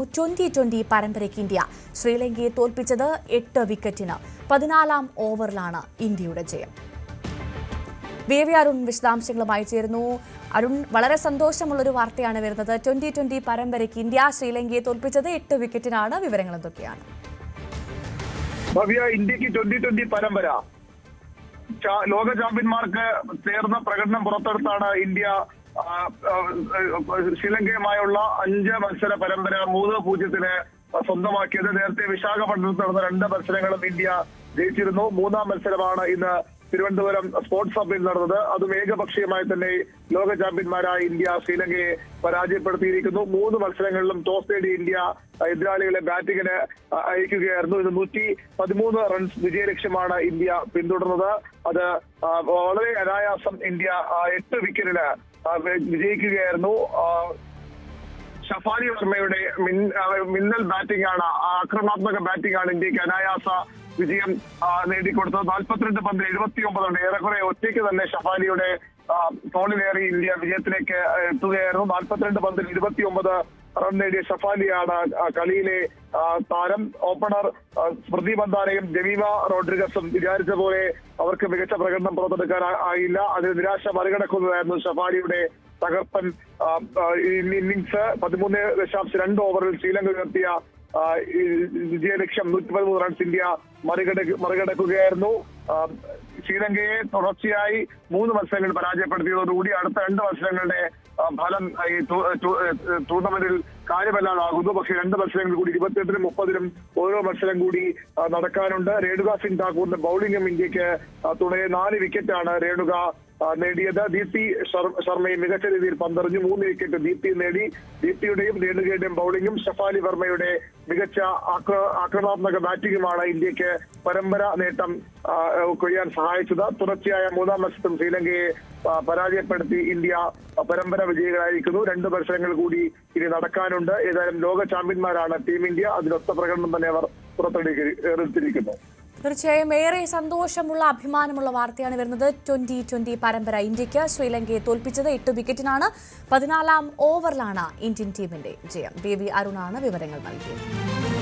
2020 പരമ്പരയ്ക്ക് ഇന്ത്യ ശ്രീലങ്കയെ തോൽപ്പിച്ചത് 8 വിക്കറ്റിന് 14-ാം ഓവറിലാണ് ഇന്ത്യയുടെ ജയം. ബേബി അരുൺ വിശദാംശങ്ങളുമായി ചേരുന്നു. അരുൺ, വളരെ സന്തോഷമുള്ളൊരു വാർത്തയാണ് വരുന്നത്. 2020 പരമ്പരയ്ക്ക് ഇന്ത്യ ശ്രീലങ്കയെ തോൽപ്പിച്ചത് 8 വിക്കറ്റിനാണ്. വിവരങ്ങൾ എന്തൊക്കെയാണ്? ഇന്ത്യക്ക് 2020 പരമ്പര ലോക ചാമ്പ്യന്മാർക്ക് ചേർന്ന പ്രകടനം പുറത്തെടുത്താണ് ഇന്ത്യ ശ്രീലങ്കയുമായുള്ള 5 മത്സര പരമ്പര 3-0 സ്വന്തമാക്കിയത്. നേരത്തെ വിശാഖപട്ടണത്ത് നടന്ന 2 മത്സരങ്ങളും ഇന്ത്യ ജയിച്ചിരുന്നു. 3-ാം മത്സരമാണ് ഇന്ന് തിരുവനന്തപുരം സ്പോർട്സ് ഹബിൽ നടന്നത്. അതും ഏകപക്ഷീയമായി തന്നെ ലോക ചാമ്പ്യന്മാരായ ഇന്ത്യ ശ്രീലങ്കയെ പരാജയപ്പെടുത്തിയിരിക്കുന്നു. 3 മത്സരങ്ങളിലും ടോസ് നേടി ഇന്ത്യ എതിരാളികളെ ബാറ്റിങ്ങിന് അയക്കുകയായിരുന്നു. ഇത് 113 റൺസ് വിജയലക്ഷ്യമാണ് ഇന്ത്യ പിന്തുടർന്നത്. അത് വളരെ അനായാസം ഇന്ത്യ 8 വിക്കറ്റിന് വിജയിക്കുകയായിരുന്നു. ഷഫാലി വർമ്മയുടെ മിന്നൽ ബാറ്റിംഗ് ആണ്, ആക്രമണാത്മക ബാറ്റിംഗ് ആണ് ഇന്ത്യക്ക് അനായാസ വിജയം നേടിക്കൊടുത്തത്. 42 പന്തിൽ 79 റൺ, ഏറെക്കുറെ ഒറ്റയ്ക്ക് തന്നെ ഷഫാലിയുടെ തോളിലേറി ഇന്ത്യ വിജയത്തിലേക്ക് എത്തുകയായിരുന്നു. 42 പന്തിൽ 29 റൺ നേടിയ ഷഫാലിയാണ് കളിയിലെ താരം. ഓപ്പണർ സ്മൃതി മന്ദാനയും ജമീമ റോഡ്രിഗസും വിചാരിച്ച പോലെ അവർക്ക് മികച്ച പ്രകടനം പുറത്തെടുക്കാൻ ആയില്ല. അതിന് നിരാശ മറികടക്കുന്നതായിരുന്നു ഷഫാലിയുടെ തകർപ്പൻ ഇന്നിംഗ്സ്. 13.2 ഓവറിൽ ശ്രീലങ്ക ഉയർത്തിയ വിജയലക്ഷ്യം 113 റൺസ് ഇന്ത്യ മറികടക്കുകയായിരുന്നു. ശ്രീലങ്കയെ തുടർച്ചയായി 3 മത്സരങ്ങൾ പരാജയപ്പെടുത്തിയതോടുകൂടി അടുത്ത 2 മത്സരങ്ങളുടെ ഫലം ഈ ടൂർണമെന്റിൽ കാര്യമല്ലാതാകുന്നു. പക്ഷേ 2 മത്സരങ്ങൾ കൂടി 28-നും 30-നും ഓരോ മത്സരം കൂടി നടക്കാനുണ്ട്. രേണുക സിംഗ് ഠാക്കൂറിന്റെ ബൌളിംഗും ഇന്ത്യക്ക് തുണയെ 4 വിക്കറ്റാണ് രേണുക നേടിയത്. ദീപ്തി ശർമ്മയും മികച്ച രീതിയിൽ പന്തെറിഞ്ഞു. 3 വിക്കറ്റ് ദീപ്തി നേടി. ദീപ്തിയുടെയും രേണുകയുടെയും ബൌളിംഗും ഷഫാലി വർമ്മയുടെ മികച്ച ആക്രമണാത്മക ബാറ്റിംഗുമാണ് ഇന്ത്യക്ക് പരമ്പര നേട്ടം കൊയ്യാൻ സഹായിച്ചത്. തുടർച്ചയായ 3-ാം മത്സരം ശ്രീലങ്കയെ പരാജയപ്പെടുത്തി ഇന്ത്യ പരമ്പര വിജയികളായിരിക്കുന്നു. 2 മത്സരങ്ങൾ കൂടി ഇനി നടക്കാനുണ്ട്. ഏതായാലും ലോക ചാമ്പ്യന്മാരാണ് ടീം ഇന്ത്യ. അതിലൊത്ത പ്രകടനം തന്നെ അവർ പുറത്തെടുത്തിരിക്കുന്നു. തീർച്ചയായും ഏറെ സന്തോഷമുള്ള, അഭിമാനമുള്ള വാർത്തയാണ് വരുന്നത്. 2020 പരമ്പര ഇന്ത്യക്ക് ശ്രീലങ്കയെ തോൽപ്പിച്ചത് 8 വിക്കറ്റിനാണ്. 14-ാം ഓവറിലാണ് ഇന്ത്യൻ ടീമിന്റെ ജയം. ബേബി അരുണാണ് വിവരങ്ങൾ നൽകിയത്.